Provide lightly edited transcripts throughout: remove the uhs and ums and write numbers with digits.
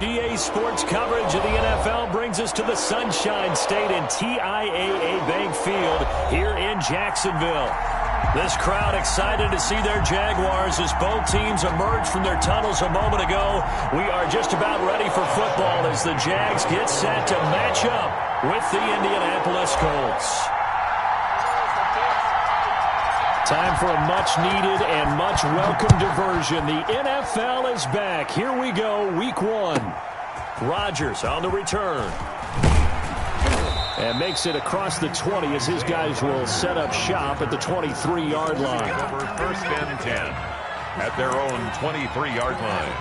EA Sports coverage of the NFL brings us to the Sunshine State and TIAA Bank Field here in Jacksonville. This crowd excited to see their Jaguars as both teams emerge from their tunnels a moment ago. We are just about ready for football as the Jags get set to match up with the Indianapolis Colts. Time for a much-needed and much-welcome diversion. The NFL is back. Here we go, Week 1. Rodgers on the return. And makes it across the 20 as his guys will set up shop at the 23-yard line. Over 1st and 10 at their own 23-yard line.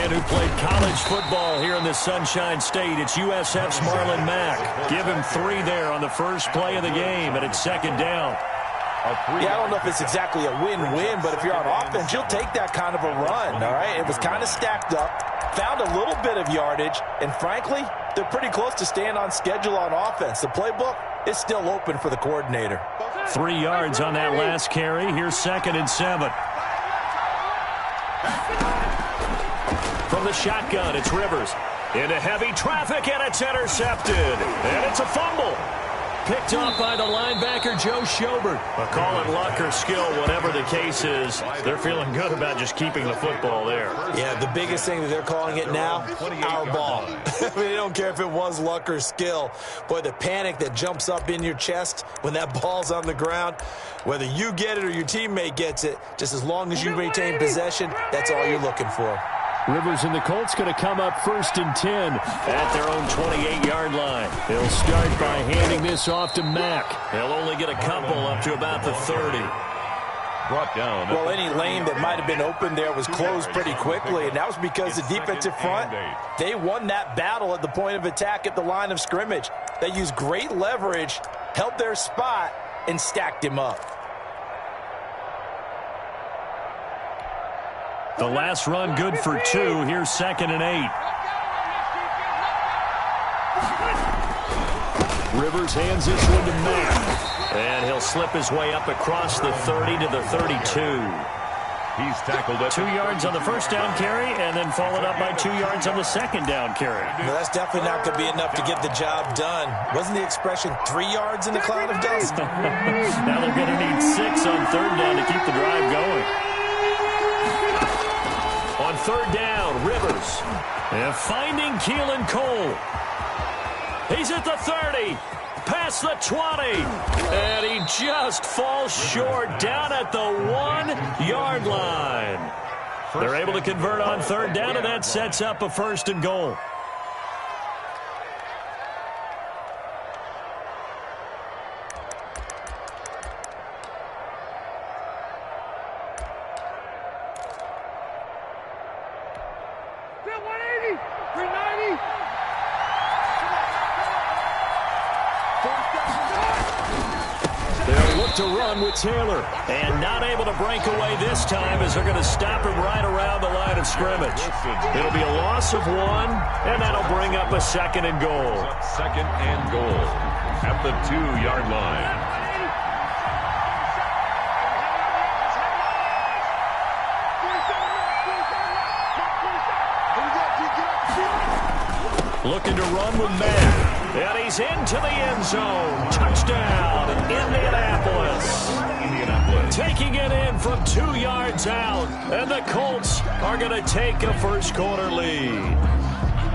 Who played college football here in the Sunshine State. It's USF's Marlon Mack. Give him 3 there on the first play of the game, and it's 2nd down. Yeah, I don't know if it's exactly a win-win, but if you're on offense, you'll take that kind of a run, all right? It was kind of stacked up, found a little bit of yardage, and frankly, they're pretty close to staying on schedule on offense. The playbook is still open for the coordinator. 3 yards on that last carry. Here's 2nd and 7. From the shotgun, it's Rivers. Into heavy traffic, and it's intercepted. And it's a fumble. Picked off by the linebacker, Joe Schobert. A call it luck or skill, whatever the case is. They're feeling good about just keeping the football there. Yeah, the biggest thing that they're calling it now, our ball. I mean, they don't care if it was luck or skill. Boy, the panic that jumps up in your chest when that ball's on the ground, whether you get it or your teammate gets it, just as long as you retain possession, that's all you're looking for. Rivers and the Colts going to come up 1st and 10 at their own 28-yard line. They'll start by handing this off to Mack. They'll only get a couple up to about the 30. Brought down. Well, any lane that might have been open there was closed pretty quickly, and that was because the defensive front, they won that battle at the point of attack at the line of scrimmage. They used great leverage, held their spot, and stacked him up. The last run good for 2. Here's 2nd and 8. Rivers hands this one to Mack. And he'll slip his way up across the 30 to the 32. He's tackled at 2 yards on the first down carry and then followed up by 2 yards on the second down carry. Well, that's definitely not going to be enough to get the job done. Wasn't the expression 3 yards in a cloud of dust? Now they're going to need 6 on 3rd down to keep the drive going. On 3rd down, Rivers. And finding Keelan Cole. He's at the 30. Past the 20. And he just falls short down at the 1-yard line. They're able to convert on 3rd down, and that sets up a 1st and goal. To run with Taylor, and not able to break away this time as they're going to stop him right around the line of scrimmage. It'll be a loss of 1, and that'll bring up a 2nd and goal. 2nd and goal at the 2-yard line. Looking to run with Mack. And he's into the end zone. Touchdown, Indianapolis. Taking it in from 2 yards out. And the Colts are going to take a first-quarter lead.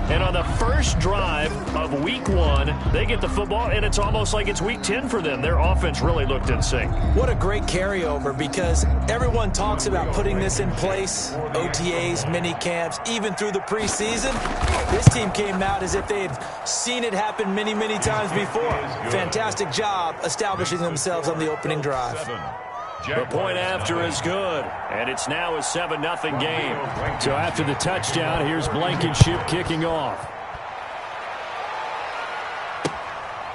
And on the first drive of Week 1, they get the football, and it's almost like it's Week 10 for them. Their offense really looked in sync. What a great carryover, because everyone talks about putting this in place, OTAs, mini camps, even through the preseason. This team came out as if they had seen it happen many, many times before. Fantastic job establishing themselves on the opening drive. The point after is good, and it's now a 7-0 game. So after the touchdown, here's Blankenship kicking off.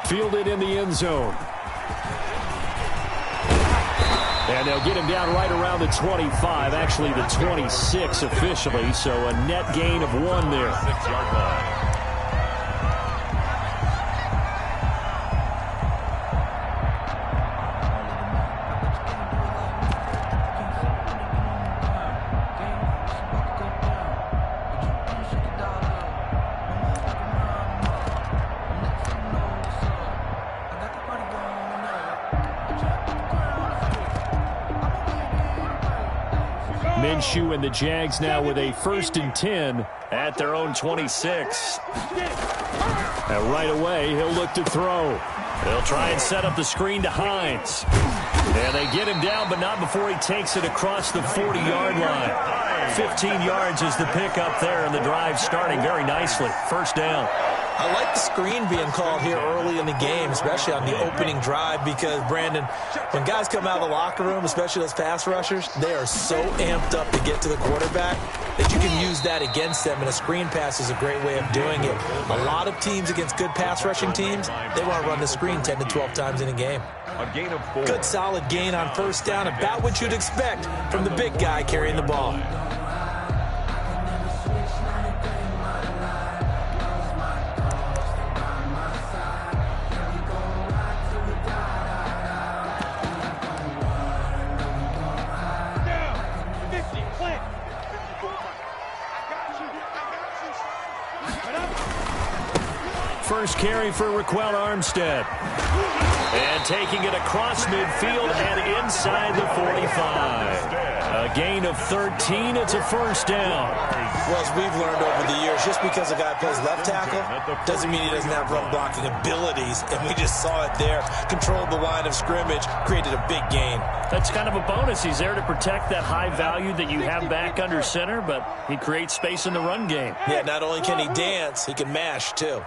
Fielded in the end zone. And they'll get him down right around the 25, actually the 26 officially, so a net gain of 1 there. 6-yard line. Minshew and the Jags now with a 1st and 10 at their own 26. And right away, he'll look to throw. They'll try and set up the screen to Hines. And they get him down, but not before he takes it across the 40-yard line. 15 yards is the pickup there, and the drive starting very nicely. 1st down. I like the screen being called here early in the game, especially on the opening drive, because, Brandon, when guys come out of the locker room, especially those pass rushers, they are so amped up to get to the quarterback that you can use that against them, and a screen pass is a great way of doing it. A lot of teams against good pass rushing teams, they want to run the screen 10 to 12 times in a game. A gain of 4. Good solid gain on 1st down, about what you'd expect from the big guy carrying the ball. First carry for Raquel Armstead. And taking it across midfield and inside the 45. A gain of 13. It's a 1st down. Well, as we've learned over the years, just because a guy plays left tackle doesn't mean he doesn't have run blocking abilities. And we just saw it there. Controlled the line of scrimmage, created a big gain. That's kind of a bonus. He's there to protect that high value that you have back under center, but he creates space in the run game. Yeah, not only can he dance, he can mash, too.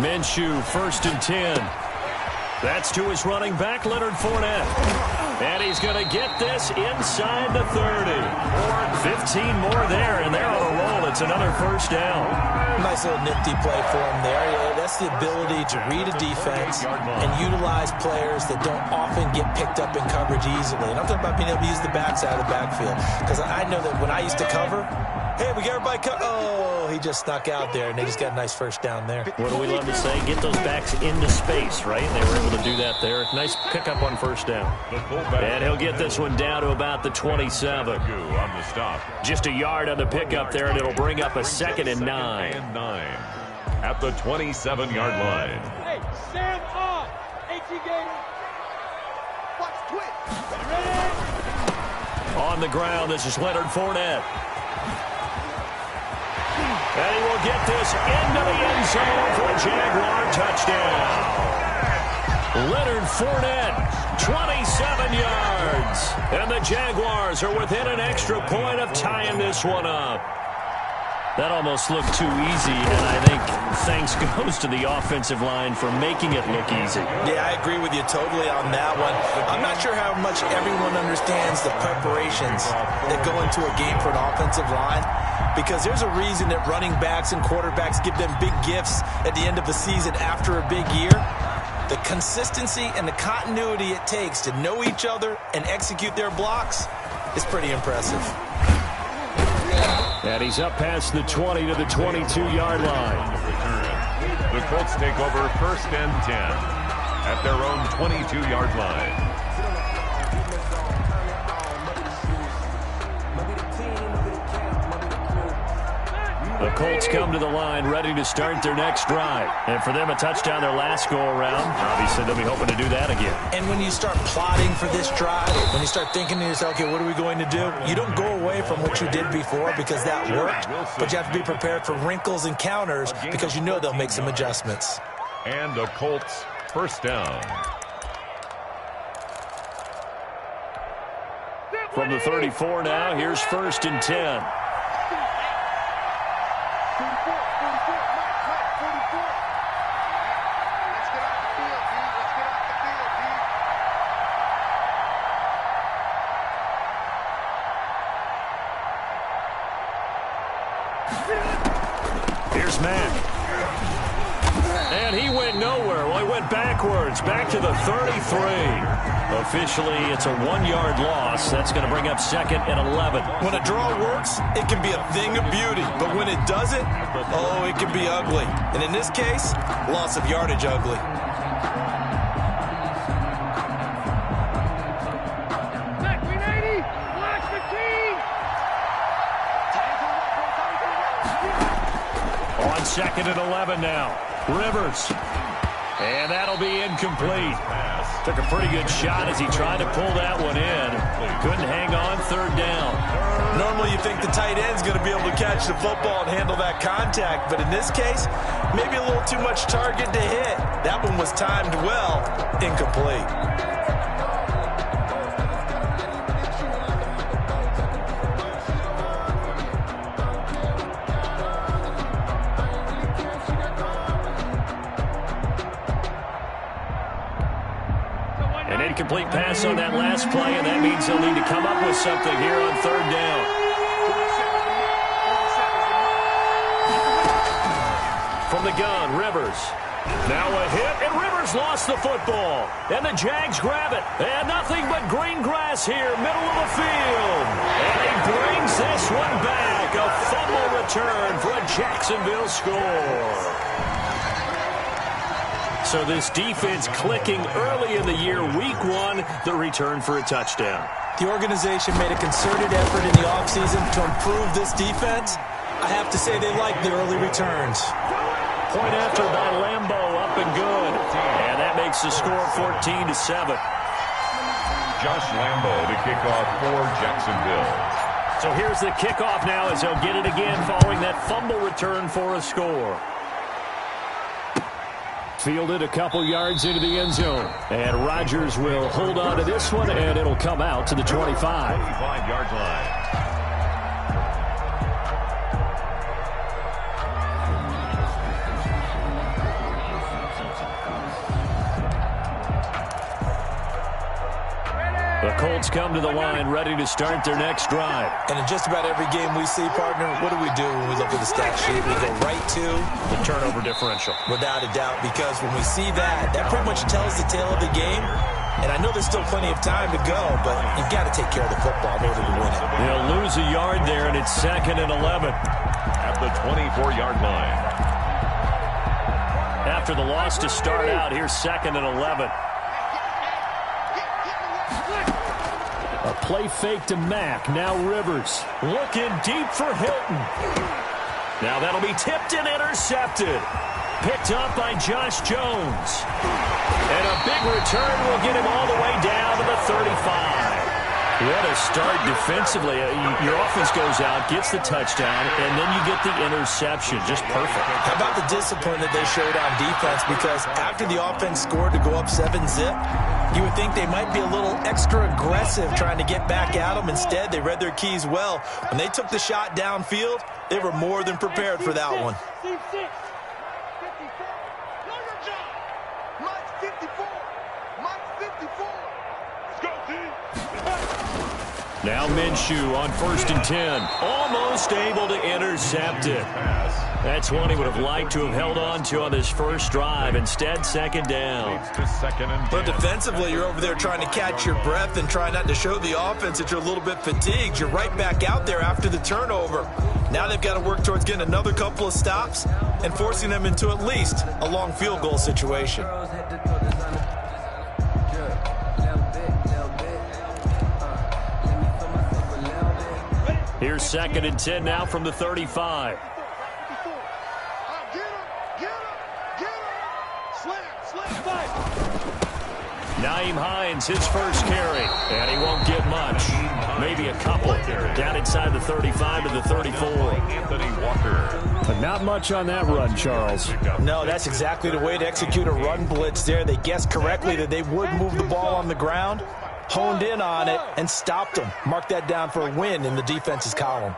Minshew, 1st and 10. That's to his running back, Leonard Fournette. And he's going to get this inside the 30. 15 more there, and they're on a roll. It's another 1st down. Nice little nifty play for him there. Yeah, that's the ability to read a defense and utilize players that don't often get picked up in coverage easily. And I'm talking about being able to use the backside of the backfield. Because I know that when I used to cover, hey, we got everybody oh, he just snuck out there, and they just got a nice 1st down there. What do we love to say? Get those backs into space, right? They were able to do that there. Nice pickup on 1st down. And he'll get this one down to about the 27. On the stop. Just a yard on the pickup there, and it'll bring up a 2nd and 9. At the 27-yard line. Hey, stand up! H.E. Gator. Watch twitch. Ready? On the ground, this is Leonard Fournette. And he will get this into the end zone for a Jaguar touchdown. Leonard Fournette, 27 yards. And the Jaguars are within an extra point of tying this one up. That almost looked too easy, and I think thanks goes to the offensive line for making it look easy. Yeah, I agree with you totally on that one. I'm not sure how much everyone understands the preparations that go into a game for an offensive line, because there's a reason that running backs and quarterbacks give them big gifts at the end of the season after a big year. The consistency and the continuity it takes to know each other and execute their blocks is pretty impressive. And he's up past the 20 to the 22-yard line. The Colts take over 1st and 10 at their own 22-yard line. The Colts come to the line ready to start their next drive. And for them, a touchdown their last go-around. Obviously, they'll be hoping to do that again. And when you start plotting for this drive, when you start thinking to yourself, okay, what are we going to do? You don't go away from what you did before because that worked, but you have to be prepared for wrinkles and counters because you know they'll make some adjustments. And the Colts 1st down. From the 34 now, here's 1st and 10. Here's Mack. And he went nowhere. Well, he went backwards, back to the 33. Officially, it's a 1-yard loss. That's going to bring up 2nd and 11. When a draw works, it can be a thing of beauty. But when it doesn't, oh, it can be ugly. And in this case, loss of yardage ugly. On 2nd and 11 now. Rivers. And that'll be incomplete. Took a pretty good shot as he tried to pull that one in. Couldn't hang on, 3rd down. Normally you think the tight end's going to be able to catch the football and handle that contact. But in this case, maybe a little too much target to hit. That one was timed well. Incomplete. Incomplete pass on that last play, and that means they'll need to come up with something here on 3rd down. From the gun, Rivers. Now a hit, and Rivers lost the football. And the Jags grab it. And nothing but green grass here, middle of the field. And he brings this one back. A fumble return for a Jacksonville score. So this defense clicking early in the year, week 1, the return for a touchdown. The organization made a concerted effort in the offseason to improve this defense. I have to say they like the early returns. Point after by Lambo, up and good. And that makes the score 14-7. Josh Lambo to kick off for Jacksonville. So here's the kickoff now as they'll get it again following that fumble return for a score. Fielded a couple yards into the end zone. And Rodgers will hold on to this one, and it'll come out to the 25. 25-yard line. The Colts come to the line ready to start their next drive. And in just about every game we see, partner, what do we do when we look at the stat sheet? We go right to the turnover differential. Without a doubt, because when we see that, that pretty much tells the tale of the game. And I know there's still plenty of time to go, but you've got to take care of the football in order to win it. They'll lose a yard there, and it's 2nd and 11. At the 24-yard line. After the loss to start out, here's 2nd and 11. A play fake to Mack. Now Rivers looking deep for Hilton. Now that'll be tipped and intercepted. Picked up by Josh Jones. And a big return will get him all the way down to the 35. What a start defensively. Your offense goes out, gets the touchdown, and then you get the interception. Just perfect. How about the discipline that they showed on defense? Because after the offense scored to go up 7-zip, you would think they might be a little extra aggressive trying to get back at them. Instead, they read their keys well. When they took the shot downfield, they were more than prepared for that one. Now Minshew on 1st and 10. Almost able to intercept it. That's one he would have liked to have held on to on his first drive. Instead, 2nd down. But defensively, you're over there trying to catch your breath and try not to show the offense that you're a little bit fatigued. You're right back out there after the turnover. Now they've got to work towards getting another couple of stops and forcing them into at least a long field goal situation. Here's 2nd and 10 now from the 35. Nyheim Hines, his first carry, and he won't get much. Maybe a couple. Down inside the 35 to the 34. Anthony Walker. But not much on that run, Charles. No, that's exactly the way to execute a run blitz there. They guessed correctly that they would move the ball on the ground, honed in on it, and stopped them. Mark that down for a win in the defense's column.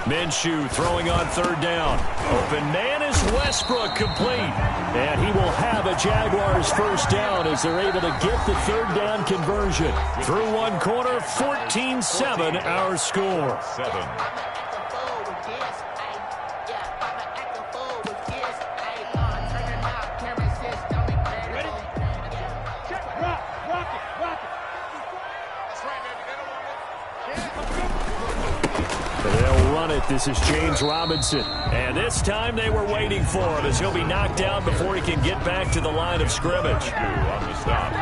Minshew throwing on 3rd down. Open man is Westbrook, complete. And he will have a Jaguars first down as they're able to get the 3rd down conversion. Through one quarter, 14-7 our score. They'll run it. This is James Robinson. And this time they were waiting for him as he'll be knocked down before he can get back to the line of scrimmage. On the stop.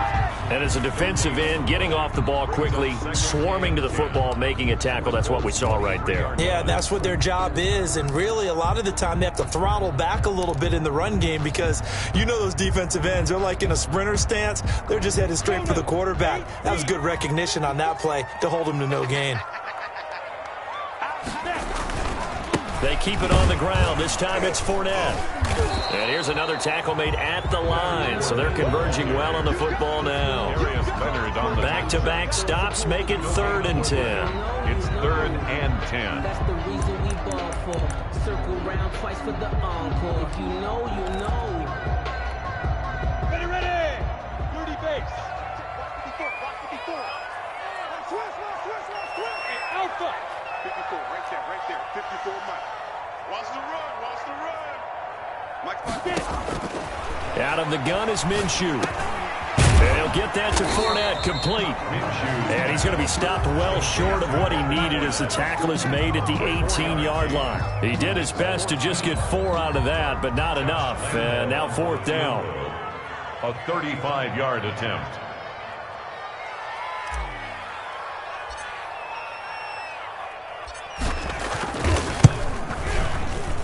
And as a defensive end, getting off the ball quickly, swarming to the football, making a tackle, that's what we saw right there. Yeah, and that's what their job is. And really, a lot of the time, they have to throttle back a little bit in the run game because you know those defensive ends, they're like in a sprinter stance. They're just headed straight for the quarterback. That was good recognition on that play to hold him to no gain. They keep it on the ground. This time it's Fournette. And here's another tackle made at the line. So they're converging well on the football now. Back-to-back stops make it 3rd and 10. It's 3rd and 10. That's the reason we ball for. Circle round twice for the encore. If you know, you know. Ready. 30 base. Watch 54. Switch. Hey, Alpha. 54, right there. 54 Mike. Watch the run. Mike, out of the gun is Minshew. And he'll get that to Fournette, complete. And he's going to be stopped well short of what he needed as the tackle is made at the 18-yard line. He did his best to just get 4 out of that, but not enough. And now 4th down. A 35-yard attempt.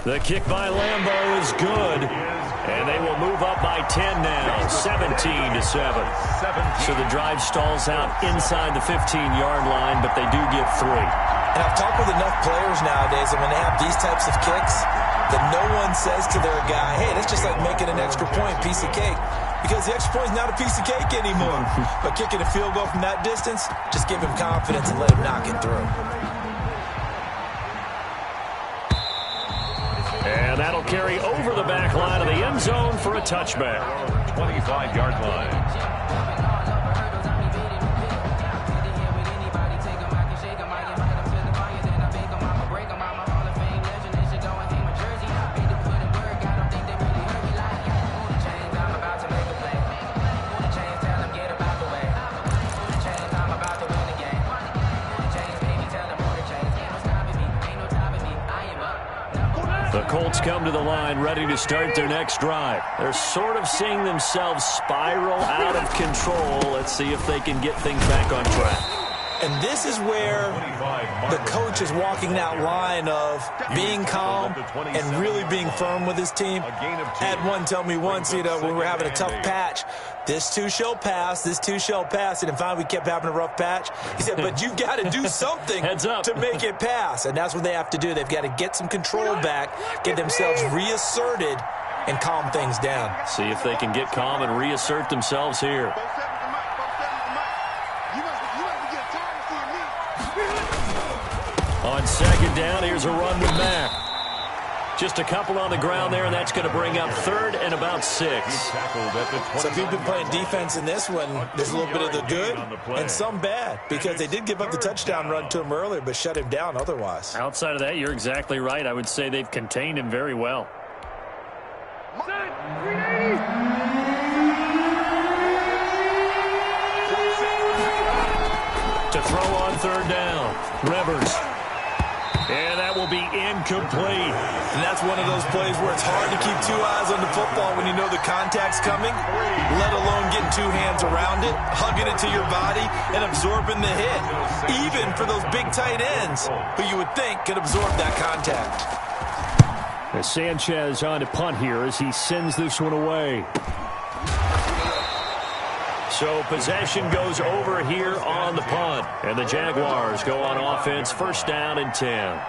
The kick by Lambeau is good, and they will move up by 10 now, 17-7. So the drive stalls out inside the 15-yard line, but they do get 3. And I've talked with enough players nowadays, and when they have these types of kicks, that no one says to their guy, hey, that's just like making an extra point, piece of cake. Because the extra point is not a piece of cake anymore. But kicking a field goal from that distance, just give him confidence and let him knock it through. And that'll carry over the back line of the end zone for a touchback. 25-yard line. The Colts come to the line ready to start their next drive. They're sort of seeing themselves spiral out of control. Let's see if they can get things back on track. And this is where the coach is walking that line of being calm and really being firm with his team. Had one tell me once, when we were having a tough patch, this too shall pass, this too shall pass. And finally we kept having a rough patch. He said, but you've got to do something to make it pass. And that's what they have to do. They've got to get some control back, get themselves reasserted, and calm things down. See if they can get calm and reassert themselves here. On 2nd down, here's a run with Mack. Just a couple on the ground there, and that's going to bring up 3rd and about 6. So if you've been playing defense in this one, there's a little bit of the good and some bad, because they did give up the touchdown run to him earlier, but shut him down otherwise. Outside of that, you're exactly right. I would say they've contained him very well. To throw on 3rd down, Rivers. And that will be incomplete. And that's one of those plays where it's hard to keep 2 eyes on the football when you know the contact's coming, let alone getting 2 hands around it, hugging it to your body, and absorbing the hit. Even for those big tight ends who you would think could absorb that contact. As Sanchez on to punt here as he sends this one away. So possession goes over here on the punt. And the Jaguars go on offense, 1st down and 10.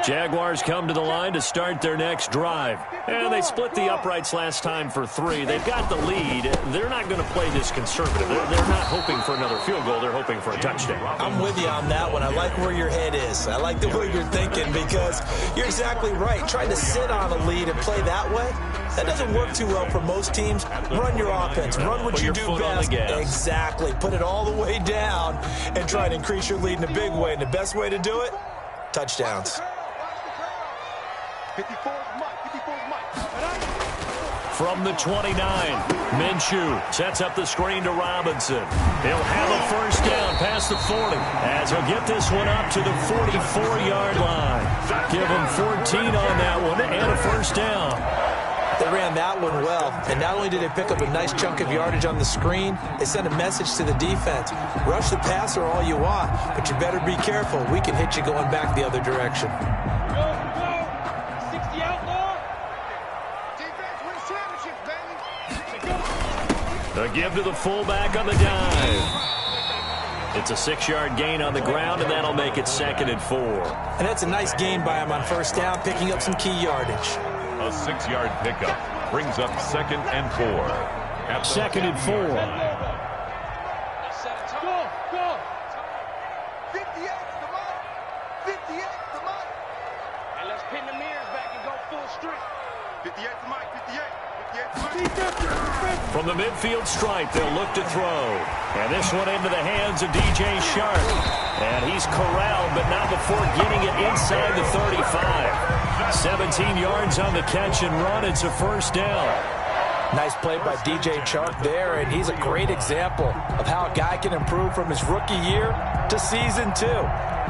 Jaguars come to the line to start their next drive. And they split the uprights last time for 3. They've got the lead. They're not going to play this conservative. They're not hoping for another field goal. They're hoping for a touchdown. I'm with you on that one. I like where your head is. I like the way you're thinking, because you're exactly right. Trying to sit on a lead and play that way, that doesn't work too well for most teams. Run your offense. Run what you do best. Exactly. Put it all the way down and try to increase your lead in a big way. And the best way to do it, touchdowns. from the 29. Minshew sets up the screen to Robinson. He'll have a first down past the 40 as he'll get this one up to the 44-yard line. Give him 14 on that one and a first down. They ran that one well, and not only did they pick up a nice chunk of yardage on the screen, they sent a message to the defense. Rush the passer all you want, but you better be careful. We can hit you going back the other direction. The give to the fullback on the dive. It's a 6-yard gain on the ground, and that'll make it 2nd and 4. And that's a nice gain by him on first down, picking up some key yardage. A 6-yard pickup brings up 2nd and 4. 2nd and 4. Go. 58's the mark. 58's the mark. And let's pin the mirrors back and go full strength. 58's the mark. 58's the mark. From the midfield stripe, they'll look to throw. And this one into the hands of DJ Shark. And he's corralled, but not before getting it inside the 35. 17 yards on the catch and run. It's a first down. Nice play by DJ Chark there, and he's a great example of how a guy can improve from his rookie year to season 2.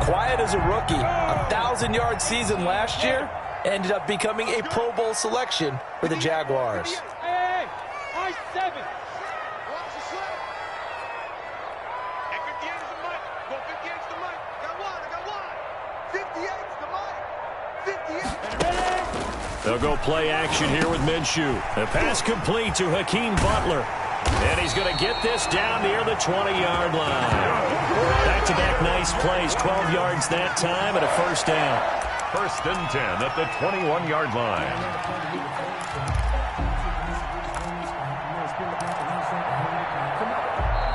Quiet as a rookie, 1,000-yard season last year, ended up becoming a Pro Bowl selection for the Jaguars. Hey, I 7. Watch the slip. And 58's the mic. Go 58's the mic. I got one. 58's the mic. 58. They'll go play action here with Minshew. The pass complete to Hakeem Butler. And he's going to get this down near the 20-yard line. Back-to-back nice plays, 12 yards that time, and a first down. 1st and 10 at the 21-yard line.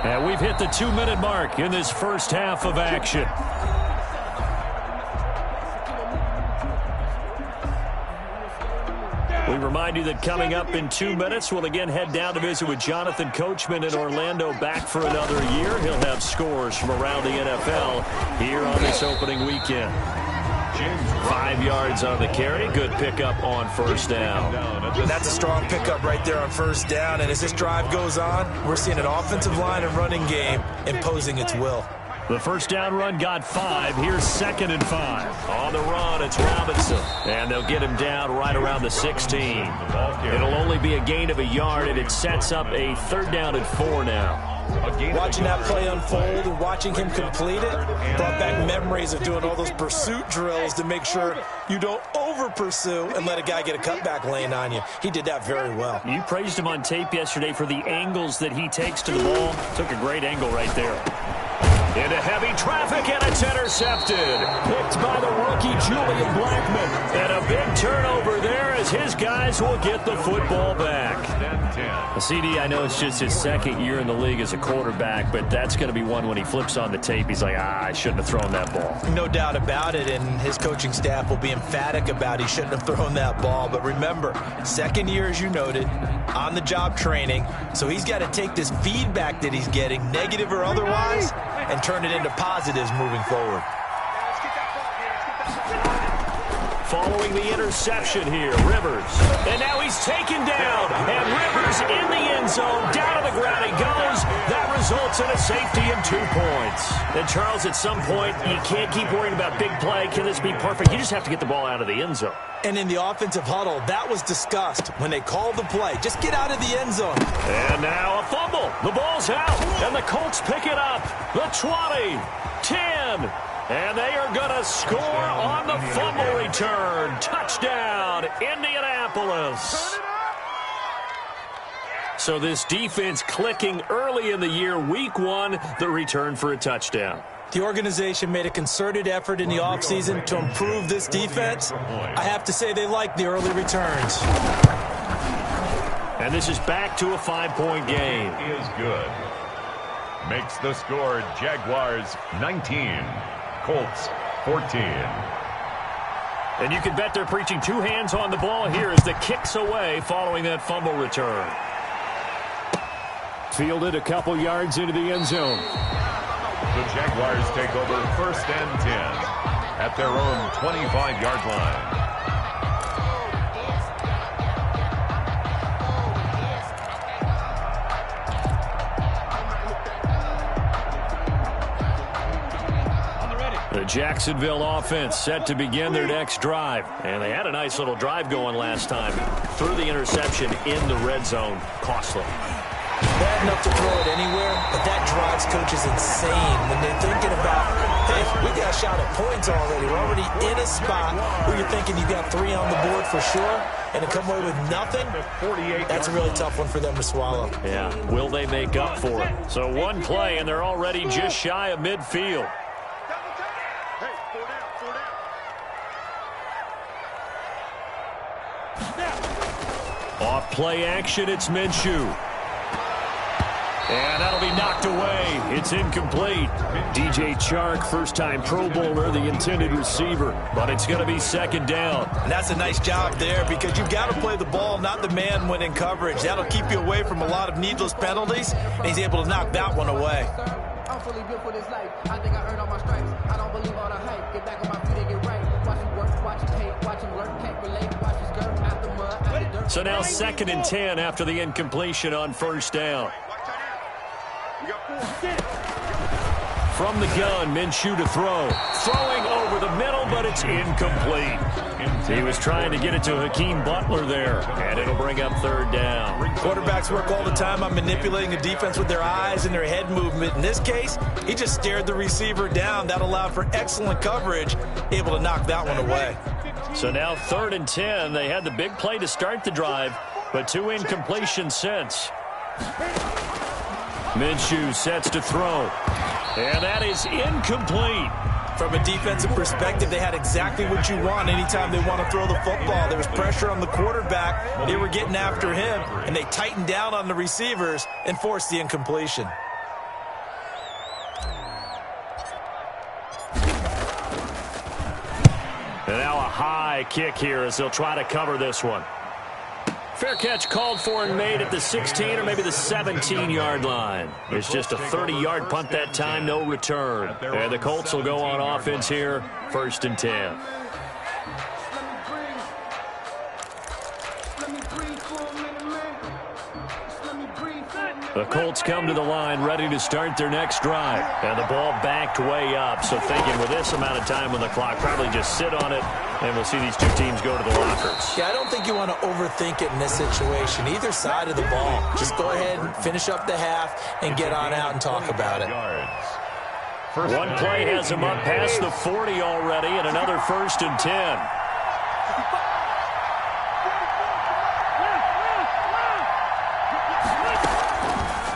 And we've hit the 2-minute mark in this first half of action. We remind you that coming up in 2 minutes, we'll again head down to visit with Jonathan Coachman in Orlando, back for another year. He'll have scores from around the NFL here on this opening weekend. 5 yards on the carry. Good pickup on first down. That's a strong pickup right there on first down. And as this drive goes on, we're seeing an offensive line and running game imposing its will. The first down run got 5. Here's 2nd and 5. On the run, it's Robinson. And they'll get him down right around the 16. It'll only be a gain of a yard, and it sets up a 3rd down and 4 now. Watching that play unfold and watching him complete it brought back memories of doing all those pursuit drills to make sure you don't over-pursue and let a guy get a cutback lane on you. He did that very well. You praised him on tape yesterday for the angles that he takes to the ball. Took a great angle right there. Into heavy traffic, and it's intercepted. Picked by the rookie, Julian Blackman. And a big turnover there as his guys will get the football back. CD, I know it's just his 2nd year in the league as a quarterback, but that's going to be one when he flips on the tape. He's like, I shouldn't have thrown that ball. No doubt about it, and his coaching staff will be emphatic about he shouldn't have thrown that ball. But remember, 2nd year, as you noted, on-the-job training, so he's got to take this feedback that he's getting, negative or otherwise, and turn it into positives moving forward. Following the interception here, Rivers. And now he's taken down. And Rivers in the end zone. Down to the ground he goes. That results in a safety and 2 points. And Charles, at some point, you can't keep worrying about big play. Can this be perfect? You just have to get the ball out of the end zone. And in the offensive huddle, that was discussed when they called the play. Just get out of the end zone. And now a fumble. The ball's out. And the Colts pick it up. The 20, 10. And they are going to score on the fumble return. Touchdown, Indianapolis. So this defense clicking early in the year, week 1, the return for a touchdown. The organization made a concerted effort in the offseason to improve this defense. I have to say they like the early returns. And this is back to a 5-point game. Is good. Makes the score Jaguars 19. Colts 14. And you can bet they're preaching 2 hands on the ball here as the kick's away following that fumble return. Fielded a couple yards into the end zone. The Jaguars take over 1st and 10 at their own 25-yard line. The Jacksonville offense set to begin their next drive. And they had a nice little drive going last time. Threw the interception in the red zone. Costly. Bad enough to throw it anywhere, but that drives coaches insane when they're thinking about, hey, we got a shot at points already. We're already in a spot where you're thinking you got 3 on the board for sure, and to come away with nothing, that's a really tough one for them to swallow. Yeah, will they make up for it? So one play, and they're already just shy of midfield. Hey, 4 down. Off play action, it's Minshew. And that'll be knocked away. It's incomplete. DJ Chark, first-time Pro Bowler, the intended receiver. But it's going to be second down. And that's a nice job there because you've got to play the ball, not the man when in coverage. That'll keep you away from a lot of needless penalties, and he's able to knock that one away. I'm fully built for this life. I think I earned all my stripes. I don't believe all the hype. Get back on my feet and get right. Watch him work, watch him hate, watch him lurk, can't relate. Watch his skirt out the mud, out the dirt. So now 2nd and 10 after the incompletion on first down. From the gun, Minshew to throw. Throwing over the middle, but it's incomplete. He was trying to get it to Hakeem Butler there, and it'll bring up 3rd down. Quarterbacks work all the time on manipulating a defense with their eyes and their head movement. In this case, he just stared the receiver down. That allowed for excellent coverage, able to knock that one away. So now 3rd and 10. They had the big play to start the drive, but 2 incompletions since. Minshew sets to throw. And that is incomplete. From a defensive perspective, they had exactly what you want anytime they want to throw the football. There was pressure on the quarterback. They were getting after him, and they tightened down on the receivers and forced the incompletion. And now a high kick here as they'll try to cover this one. Fair catch called for and made at the 16 or maybe the 17-yard line. It's just a 30-yard punt that time, no return. And the Colts will go on offense here, 1st and 10. The Colts come to the line ready to start their next drive. And the ball backed way up. So thinking with this amount of time on the clock, probably just sit on it, and we'll see these two teams go to the lockers. Yeah, I don't think you want to overthink it in this situation. Either side of the ball. Just go ahead and finish up the half and get on out and talk about it. One play has him up past the 40 already, and another 1st and 10.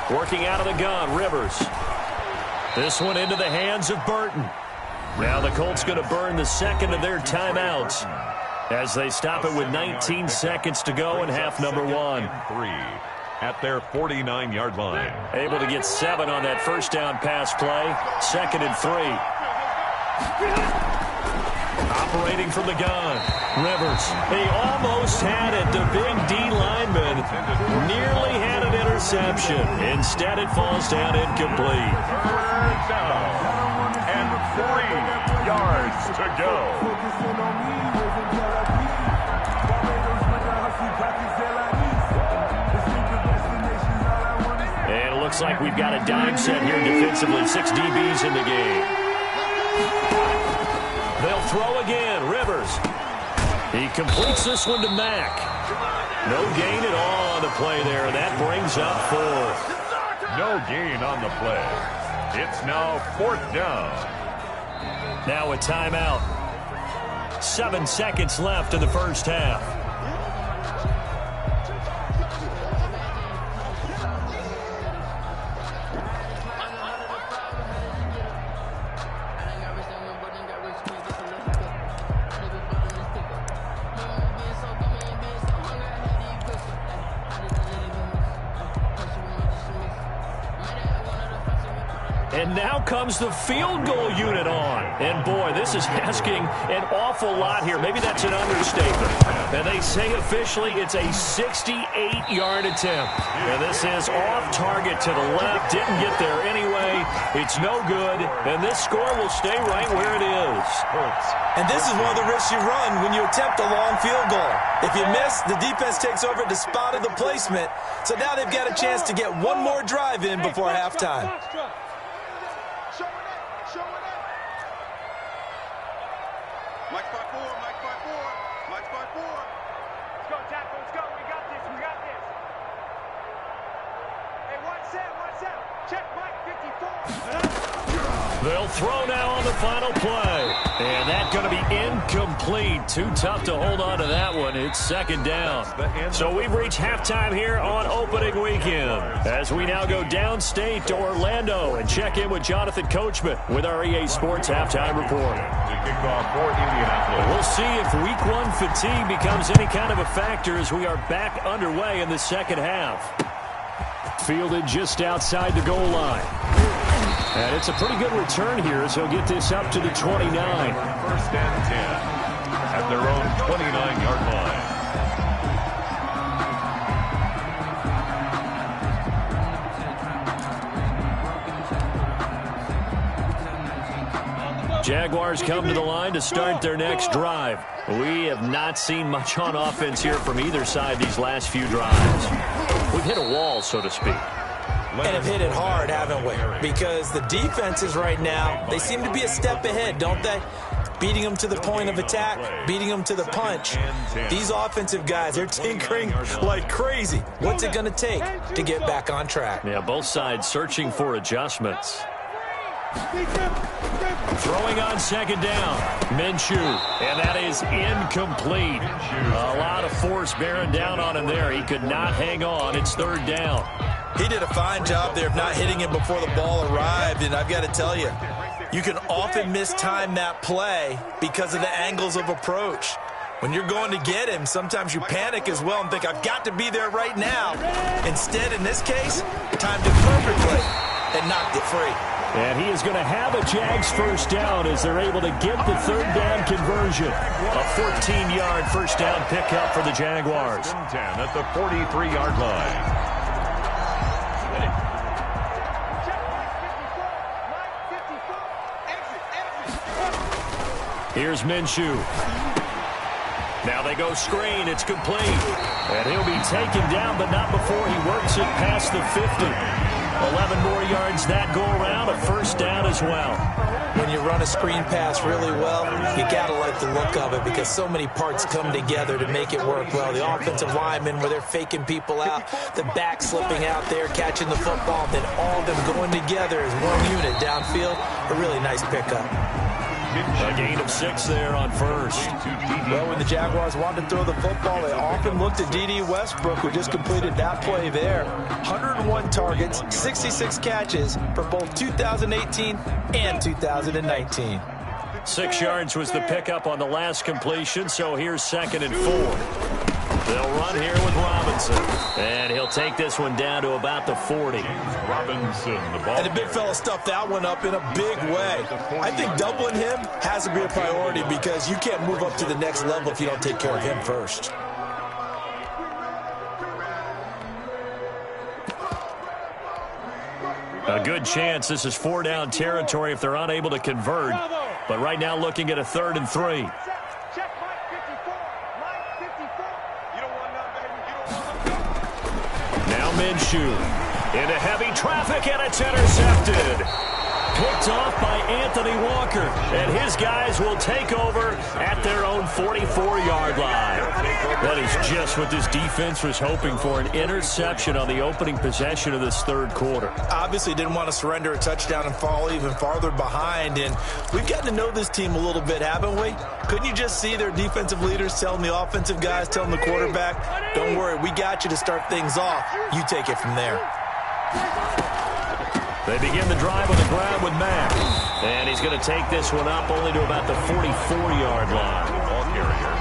Working out of the gun, Rivers. This one into the hands of Burton. Now the Colts going to burn the 2nd of their timeouts as they stop it with 19 seconds to go in half number 1. 3 at their 49-yard line. Able to get 7 on that first down pass play. 2nd and 3. Operating from the gun. Rivers. He almost had it. The big D lineman nearly had an interception. Instead, it falls down incomplete. 3rd down and 3 yards to go. And it looks like we've got a dime set here defensively. 6 DBs in the game. They'll throw again. Rivers. He completes this one to Mack. No gain at all on the play there, and that brings up 4th. No gain on the play. It's now 4th down. Now a timeout. 7 seconds left in the first half. And now comes the field goal unit on. And, boy, this is asking an awful lot here. Maybe that's an understatement. And they say officially it's a 68-yard attempt. And this is off target to the left. Didn't get there anyway. It's no good. And this score will stay right where it is. And this is one of the risks you run when you attempt a long field goal. If you miss, the defense takes over at the spot of the placement. So now they've got a chance to get one more drive in before halftime. They'll throw now on the final play. And that's going to be incomplete. Too tough to hold on to that one. It's second down. So we've reached halftime here on opening weekend. As we now go downstate to Orlando and check in with Jonathan Coachman with our EA Sports halftime report. We'll see if week one fatigue becomes any kind of a factor as we are back underway in the second half. Fielded just outside the goal line. And it's a pretty good return here as he'll get this up to the 29. First and 10 at their own 29-yard line. Jaguars come to the line to start their next drive. We have not seen much on offense here from either side these last few drives. We've hit a wall, so to speak. And have hit it hard, haven't we? Because the defenses right now, they seem to be a step ahead, don't they? Beating them to the point of attack, beating them to the punch. These offensive guys, they're tinkering like crazy. What's it going to take to get back on track? Yeah, both sides searching for adjustments. Throwing on second down, Minshew, and that is incomplete. A lot of force bearing down on him there. He could not hang on. It's third down. He did a fine job there of not hitting him before the ball arrived, and I've got to tell you, you can often mistime that play because of the angles of approach. When you're going to get him, sometimes you panic as well and think, I've got to be there right now. Instead, in this case, timed it perfectly and knocked it free. And he is going to have a Jags first down as they're able to get the third down conversion. A 14-yard first down pickup for the Jaguars. 10 at the 43-yard line. Here's Minshew. Now they go screen. It's complete. And he'll be taken down, but not before he works it past the 50. 11 more yards that go around. A first down as well. When you run a screen pass really well, you got to like the look of it because so many parts come together to make it work well. The offensive linemen, where they're faking people out, the back slipping out there, catching the football, then all of them going together as one unit downfield. A really nice pickup. A gain of 6 there on first. Well, when the Jaguars wanted to throw the football, they often looked at D.D. Westbrook, who just completed that play there. 101 targets, 66 catches for both 2018 and 2019. 6 yards was the pickup on the last completion, so here's 2nd and 4. They'll run here with Robinson. And he'll take this one down to about the 40. Robinson, the ball. And the big fella stuffed that one up in a big way. I think doubling him has to be a priority because you can't move up to the next level if you don't take care of him first. A good chance this is 4-down territory if they're unable to convert. But right now looking at a 3rd and 3. Now Minshew into heavy traffic, and it's intercepted. Picked off by Anthony Walker, and his guys will take over at their own 44-yard line. That is just what this defense was hoping for, an interception on the opening possession of this third quarter. Obviously didn't want to surrender a touchdown and fall even farther behind, and we've gotten to know this team a little bit, haven't we? Couldn't you just see their defensive leaders telling the offensive guys, telling the quarterback, don't worry, we got you to start things off. You take it from there. They begin the drive on the ground with Mack. And he's going to take this one up only to about the 44-yard line.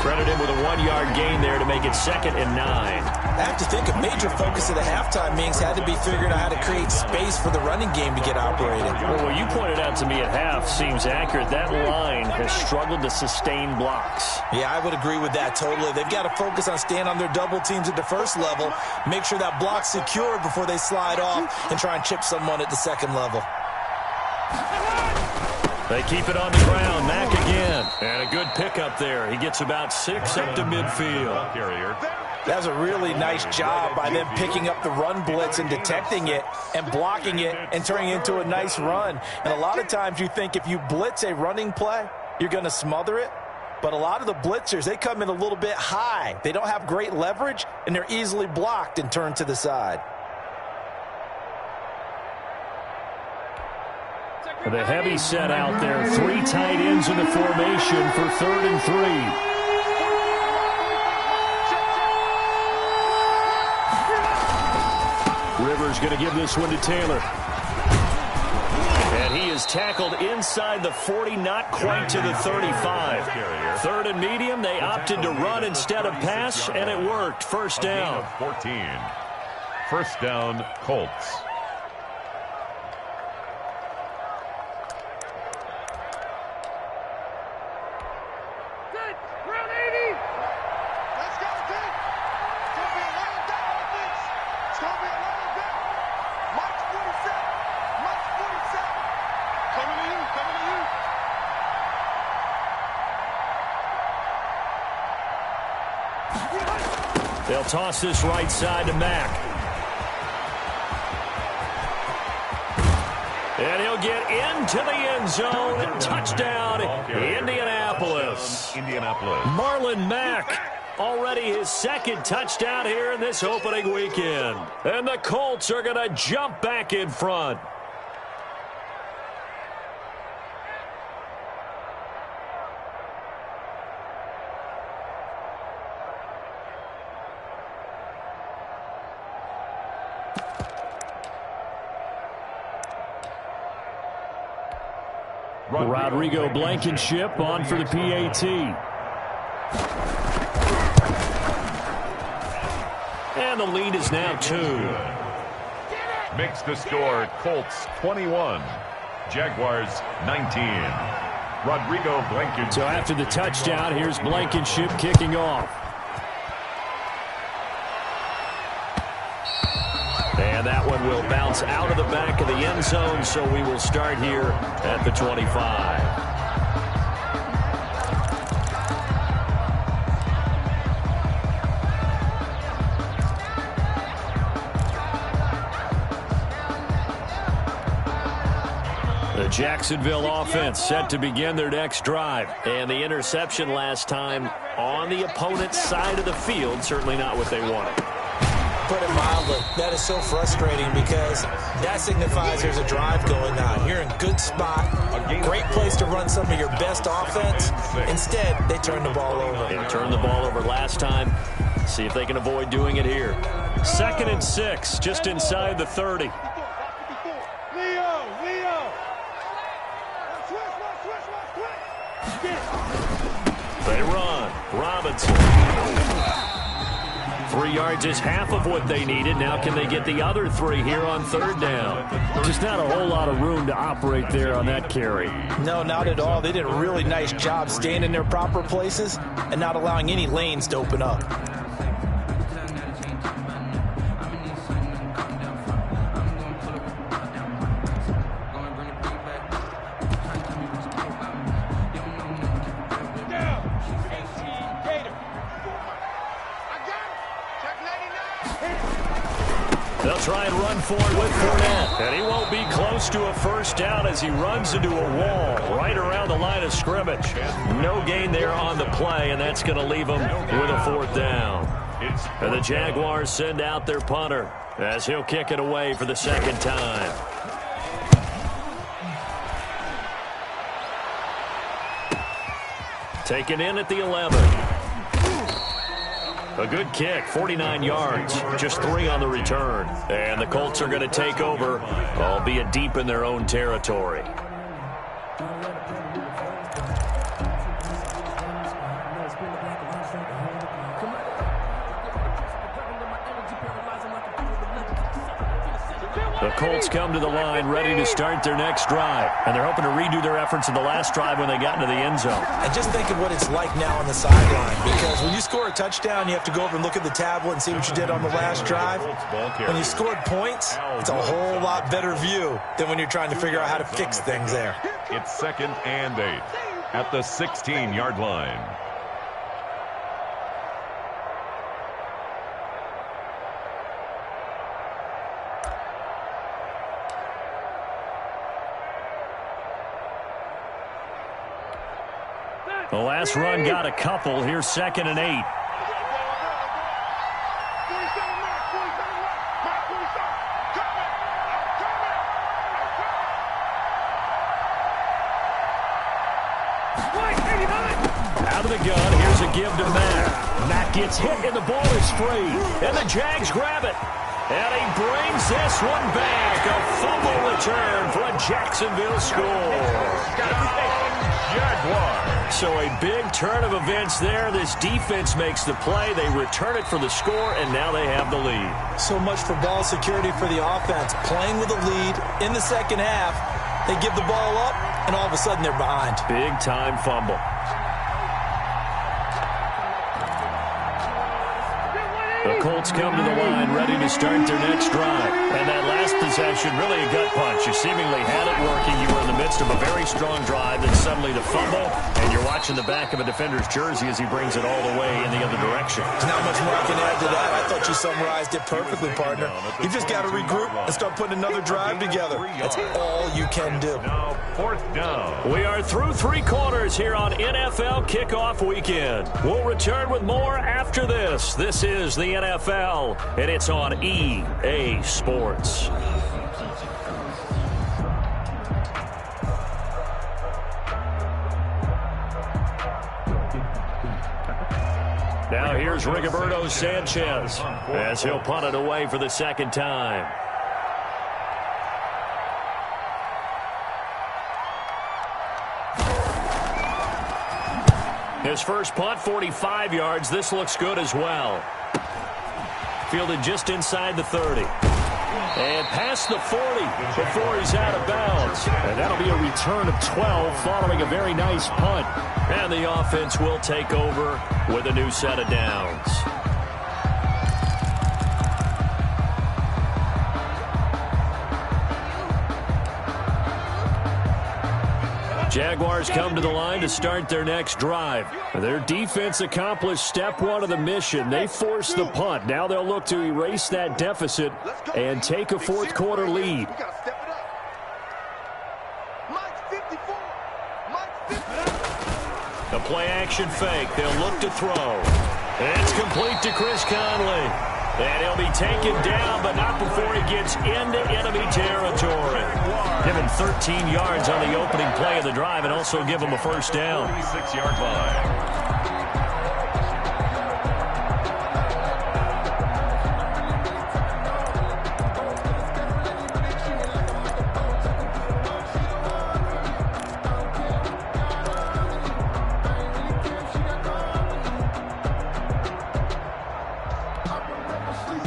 Credit him with a 1-yard gain there to make it 2nd and 9. I have to think a major focus of the halftime meetings had to be figuring out how to create space for the running game to get operated. Well, what you pointed out to me at half seems accurate. That line has struggled to sustain blocks. Yeah, I would agree with that totally. They've got to focus on staying on their double teams at the first level, make sure that block's secured before they slide off, and try and chip someone at the second level. They keep it on the ground. Mack again. And a good pickup there. He gets about 6 up to midfield. That was a really nice job by them picking up the run blitz and detecting it and blocking it and turning it into a nice run. And a lot of times you think if you blitz a running play, you're going to smother it. But a lot of the blitzers, they come in a little bit high. They don't have great leverage, and they're easily blocked and turned to the side. The heavy set out there. 3 tight ends in the formation for 3rd and 3. Rivers going to give this one to Taylor. And he is tackled inside the 40, not quite to the 35. 3rd and medium, they opted to run instead of pass, and it worked. First down. 14. First down, Colts. They'll toss this right side to Mack. And he'll get into the end zone. Touchdown, Indianapolis. Marlon Mack, already his 2nd touchdown here in this opening weekend. And the Colts are going to jump back in front. Rodrigo Blankenship on for the PAT. And the lead is now 2. Makes the score Colts 21, Jaguars 19. Rodrigo Blankenship. So after the touchdown, here's Blankenship kicking off. And that one will bounce out of the back of the end zone, so we will start here at the 25. The Jacksonville offense set to begin their next drive. And the interception last time on the opponent's side of the field, certainly not what they wanted. Put it mildly, that is so frustrating because that signifies there's a drive going on. You're in a good spot, a great place to run some of your best offense. Instead, they turn the ball over. They turned the ball over last time. See if they can avoid doing it here. 2nd and 6, just inside the 30. They run. Robinson. 3 yards is half of what they needed. Now can they get the other 3 here on 3rd down? Just not a whole lot of room to operate there on that carry. No, not at all. They did a really nice job staying in their proper places and not allowing any lanes to open up. They'll try and run for it with Fournette. And he won't be close to a first down as he runs into a wall right around the line of scrimmage. No gain there on the play, and that's going to leave him with a 4th down. And the Jaguars send out their punter as he'll kick it away for the 2nd time. Taken in at the 11. A good kick, 49 yards, just 3 on the return. And the Colts are going to take over, albeit deep in their own territory. The Colts come to the line ready to start their next drive. And they're hoping to redo their efforts in the last drive when they got into the end zone. And just think of what it's like now on the sideline. Because when you score a touchdown, you have to go over and look at the tablet and see what you did on the last drive. When you scored points, it's a whole lot better view than when you're trying to figure out how to fix things there. It's 2nd and 8 at the 16-yard line. The last run got a couple. Here's 2nd and 8. to the gun. Here's a give to Matt. Matt gets hit, and the ball is free. And the Jags grab it. And he brings this one back. A fumble return for a Jacksonville score. Jaguars. So a big turn of events there. This defense makes the play. They return it for the score, and now they have the lead. So much for ball security for the offense. Playing with a lead in the second half. They give the ball up, and all of a sudden they're behind. Big-time fumble. The Colts come to the line, ready to start their next drive. And that last possession, really a gut punch. You seemingly had it working. You were in the midst of a very strong drive, then suddenly the fumble, and you're watching the back of a defender's jersey as he brings it all the way in the other direction. There's not much more I can add to that. I thought you summarized it perfectly, partner. You just got to regroup and start putting another drive together. That's all you can do. Now, fourth down. We are through three quarters here on NFL Kickoff Weekend. We'll return with more after this. This is the NFL, and it's on EA Sports. Now here's Rigoberto Sanchez as he'll punt it away for the second time. His first punt, 45 yards. This looks good as well. Fielded just inside the 30. And past the 40 before he's out of bounds. And that'll be a return of 12 following a very nice punt. And the offense will take over with a new set of downs. Jaguars come to the line to start their next drive. Their defense accomplished step one of the mission. They forced the punt. Now they'll look to erase that deficit and take a fourth quarter lead. The play action fake. They'll look to throw. It's complete to Chris Conley. And he'll be taken down, but not before he gets into enemy territory. Give him 13 yards on the opening play of the drive and also give him a first down. 46-yard line.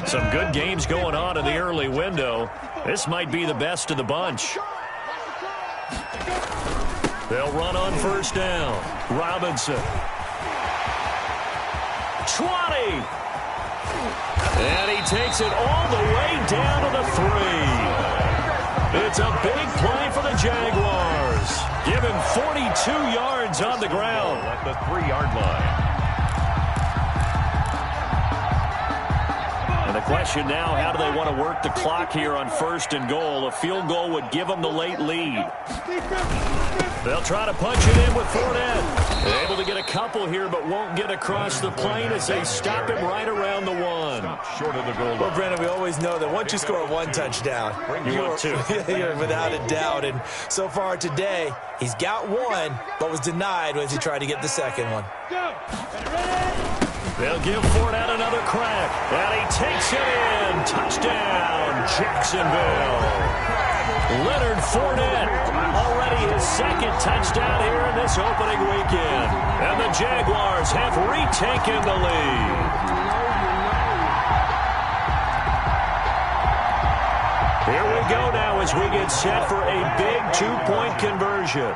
Some good games going on in the early window. This might be the best of the bunch. They'll run on first down. Robinson. 20. And he takes it all the way down to the 3. It's a big play for the Jaguars. Give him 42 yards on the ground. At the 3-yard line. And the question now, how do they want to work the clock here on first and goal? A field goal would give them the late lead. They'll try to punch it in with Fournette. They're able to get a couple here, but won't get across the plane as they stop him right around the 1. Short of the goal. Well, Brandon, we always know that once you score one touchdown, you want two. You're without a doubt. And so far today, he's got one, but was denied as he tried to get the second one. They'll give Fournette another crack. And he takes it in. Touchdown, Jacksonville. Leonard Fournette, already his second touchdown here in this opening weekend. And the Jaguars have retaken the lead. Here we go now as we get set for a big two-point conversion.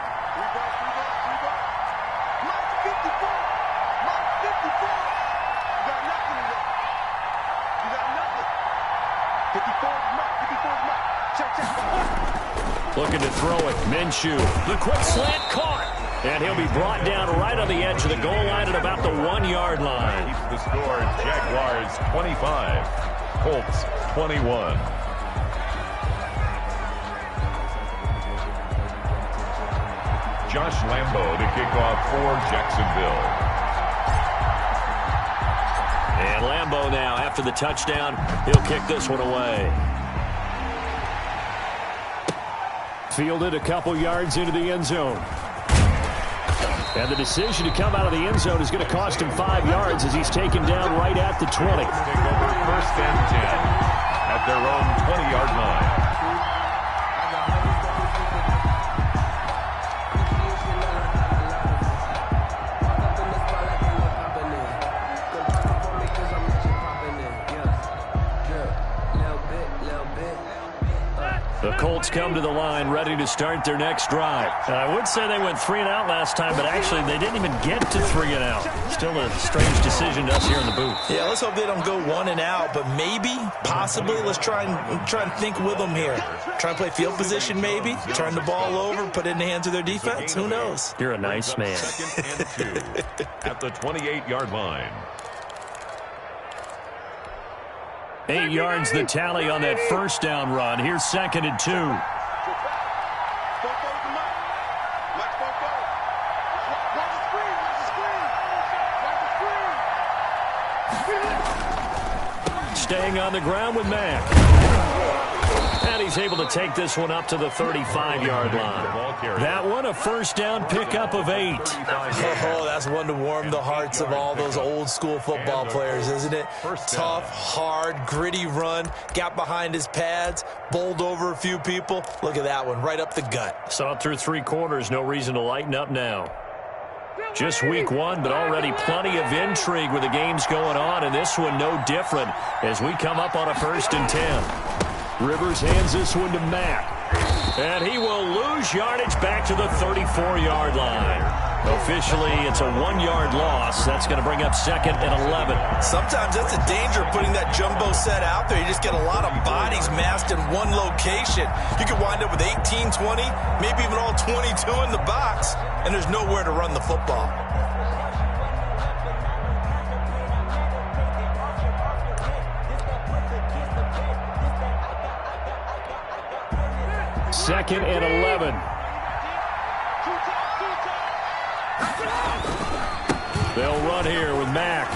Looking to throw it. Minshew. The quick slant caught. And he'll be brought down right on the edge of the goal line at about the 1-yard line. Keeps the score. Jaguars 25. Colts 21. Josh Lambo to kick off for Jacksonville. And Lambo now, after the touchdown, he'll kick this one away. Fielded a couple yards into the end zone. And the decision to come out of the end zone is going to cost him 5 yards as he's taken down right at the 20. Take over first and 10 at their own 20-yard line. The Colts come to the line ready to start their next drive. I would say they went 3 and out last time, but actually they didn't even get to 3 and out. Still a strange decision to us here in the booth. Yeah, let's hope they don't go 1 and out, but maybe, possibly, let's try and think with them here. Try and play field position maybe, turn the ball over, put it in the hands of their defense. Who knows? You're a nice man. Second and 2 at the 28-yard line. 8 yards the tally on that first down run. Here's second and 2. Staying on the ground with Mack. And he's able to take this one up to the 35-yard line. That one, a first down pickup of 8. Oh, that's one to warm the hearts of all those old-school football players, isn't it? Tough, hard, gritty run. Got behind his pads, bowled over a few people. Look at that one, right up the gut. Saw it through 3 quarters. No reason to lighten up now. Just week 1, but already plenty of intrigue with the games going on, and this one no different as we come up on a first and 10. Rivers hands this one to Mack. And he will lose yardage back to the 34-yard line. Officially, it's a 1-yard loss. That's going to bring up second and 11. Sometimes that's the danger of putting that jumbo set out there. You just get a lot of bodies massed in one location. You could wind up with 18, 20, maybe even all 22 in the box, and there's nowhere to run the football. Second and 11. They'll run here with Mack.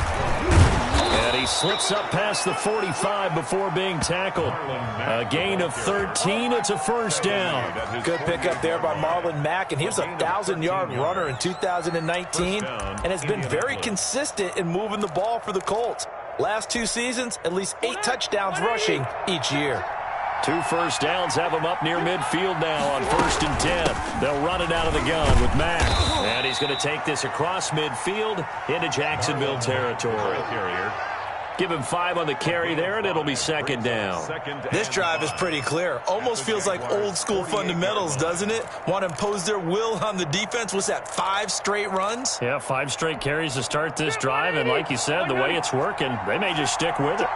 And he slips up past the 45 before being tackled. A gain of 13. It's a first down. Good pickup there by Marlon Mack, and he was a 1,000-yard runner in 2019 and has been very consistent in moving the ball for the Colts. Last 2 seasons, at least 8 touchdowns rushing each year. 2 first downs have him up near midfield now on first and 10. They'll run it out of the gun with Mack. And he's going to take this across midfield into Jacksonville territory. Give him 5 on the carry there, and it'll be second down. This drive is pretty clear. Almost feels like old-school fundamentals, doesn't it? Want to impose their will on the defense. Was that 5 straight runs? Yeah, 5 straight carries to start this drive. And like you said, the way it's working, they may just stick with it.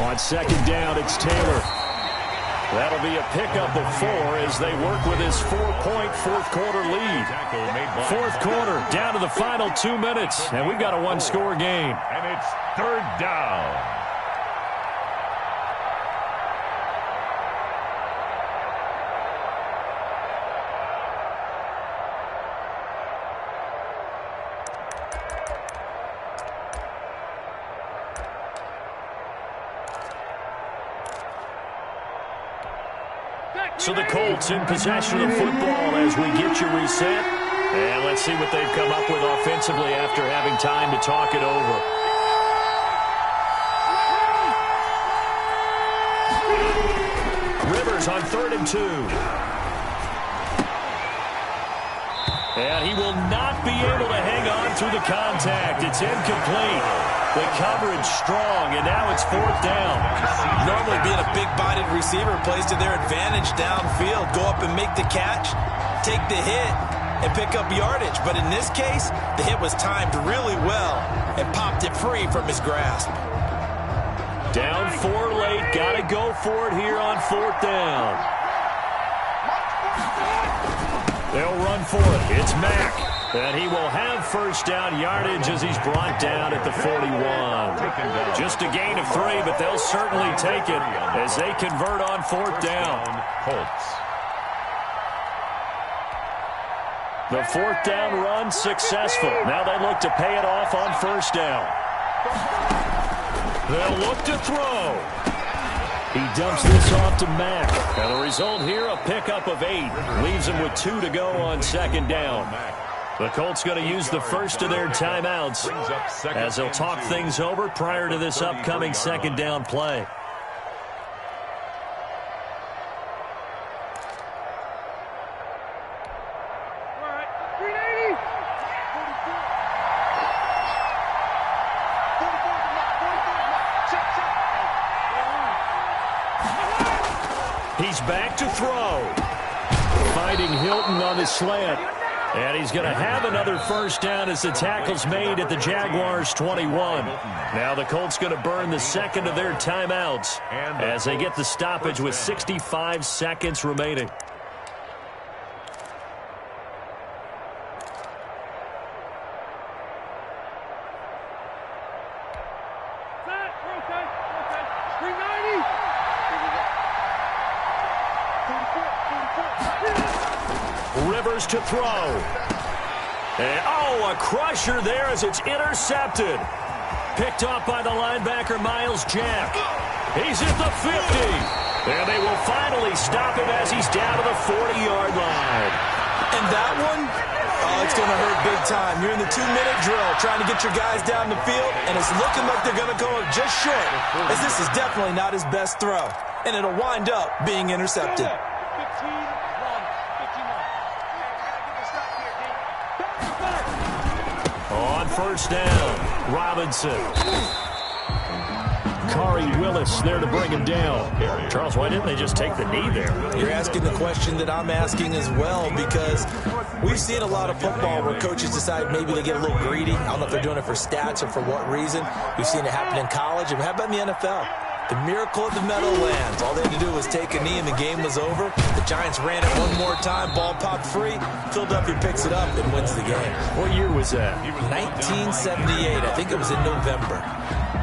On second down, it's Taylor. That'll be a pickup of 4 as they work with his 4-point fourth-quarter lead. Fourth quarter, down to the final 2 minutes, and we've got a 1-score game. And it's third down. So the Colts in possession of the football as we get you reset. And let's see what they've come up with offensively after having time to talk it over. Rivers on 3rd and 2. And he will not be able to hang on through the contact. It's incomplete. The coverage strong, and now it's 4th down. Normally being a big-bodied receiver plays to their advantage downfield. Go up and make the catch, take the hit, and pick up yardage. But in this case, the hit was timed really well and popped it free from his grasp. Down 4 late. Got to go for it here on 4th down. They'll run for it. It's Mack. And he will have first down yardage as he's brought down at the 41. Just a gain of 3, but they'll certainly take it as they convert on 4th down. Colts. The 4th down run successful. Now they look to pay it off on first down. They'll look to throw. He dumps this off to Mack. And the result here, a pickup of 8. Leaves him with 2 to go on second down. The Colts going to use the first of their timeouts as they'll talk things over prior to this upcoming second down play. He's back to throw. Fighting Hilton on the slant. And he's going to have another first down as the tackle's made at the Jaguars' 21. Now the Colts going to burn the second of their timeouts as they get the stoppage with 65 seconds remaining. Rivers to throw. And, a crusher there as it's intercepted. Picked off by the linebacker, Miles Jack. He's at the 50. And they will finally stop him as he's down to the 40-yard line. And that one, it's going to hurt big time. You're in the 2-minute drill trying to get your guys down the field, and it's looking like they're going to go just short, as this is definitely not his best throw. And it'll wind up being intercepted. On first down, Robinson. Kari Willis there to bring him down. Charles, why didn't they just take the knee there? You're asking the question that I'm asking as well, because we've seen a lot of football where coaches decide maybe they get a little greedy. I don't know if they're doing it for stats or for what reason. We've seen it happen in college. And how about in the NFL? The miracle of the Meadowlands. All they had to do was take a knee and the game was over. The Giants ran it one more time. Ball popped free. Philadelphia picks it up and wins the game. What year was that? 1978. I think it was in November.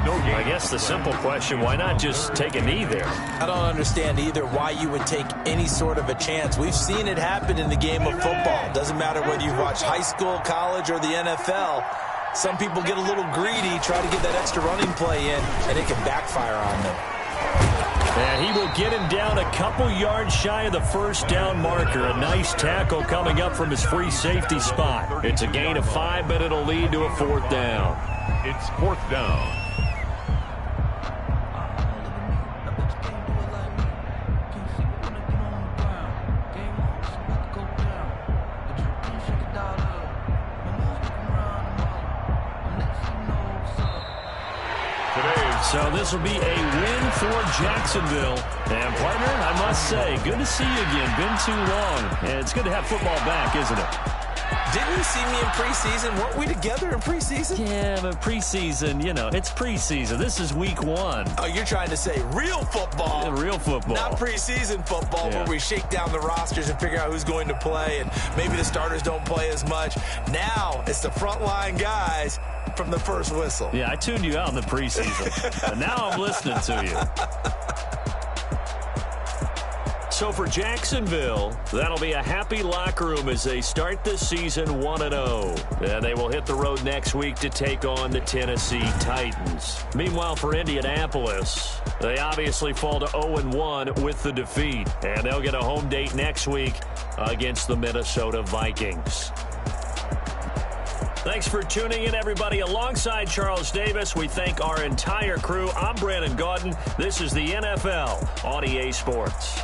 I guess the simple question, why not just take a knee there? I don't understand either why you would take any sort of a chance. We've seen it happen in the game of football. Doesn't matter whether you've watched high school, college, or the NFL. Some people get a little greedy, try to get that extra running play in, and it can backfire on them. And he will get him down a couple yards shy of the first down marker. A nice tackle coming up from his free safety spot. It's a gain of 5, but it'll lead to a 4th down. It's 4th down. So this will be a win for Jacksonville. And, partner, I must say, good to see you again. Been too long. And it's good to have football back, isn't it? Didn't you see me in preseason? Weren't we together in preseason? Yeah, but preseason, it's preseason. This is week 1. Oh, you're trying to say real football. Yeah, real football. Not preseason football where we shake down the rosters and figure out who's going to play, and maybe the starters don't play as much. Now it's the frontline guys from the first whistle. Yeah, I tuned you out in the preseason. But now I'm listening to you. So for Jacksonville, that'll be a happy locker room as they start this season 1-0. And they will hit the road next week to take on the Tennessee Titans. Meanwhile, for Indianapolis, they obviously fall to 0-1 with the defeat. And they'll get a home date next week against the Minnesota Vikings. Thanks for tuning in, everybody. Alongside Charles Davis, we thank our entire crew. I'm Brandon Gaudin. This is the NFL on EA Sports.